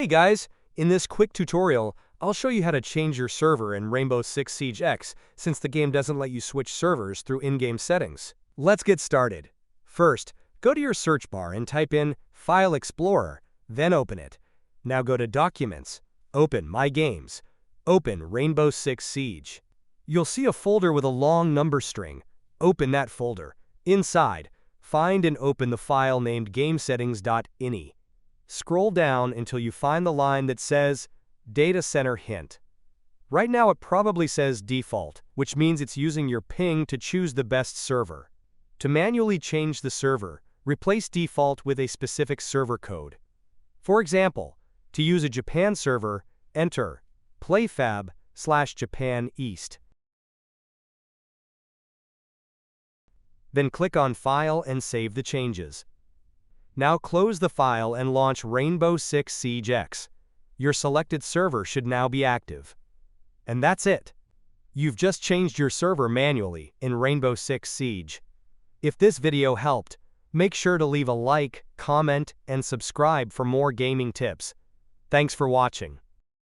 Hey guys, in this quick tutorial, I'll show you how to change your server in Rainbow Six Siege X since the game doesn't let you switch servers through in-game settings. Let's get started. First, go to your search bar and type in File Explorer, then open it. Now go to Documents, open My Games, open Rainbow Six Siege. You'll see a folder with a long number string. Open that folder. Inside, find and open the file named gamesettings.ini. Scroll down until you find the line that says Data Center Hint. Right now it probably says Default, which means it's using your ping to choose the best server. To manually change the server, replace default with a specific server code. For example, to use a Japan server, enter playfab/Japan East. Then click on File and save the changes. Now close the file and launch Rainbow Six Siege X. Your selected server should now be active. And that's it. You've just changed your server manually in Rainbow Six Siege. If this video helped, make sure to leave a like, comment, and subscribe for more gaming tips. Thanks for watching.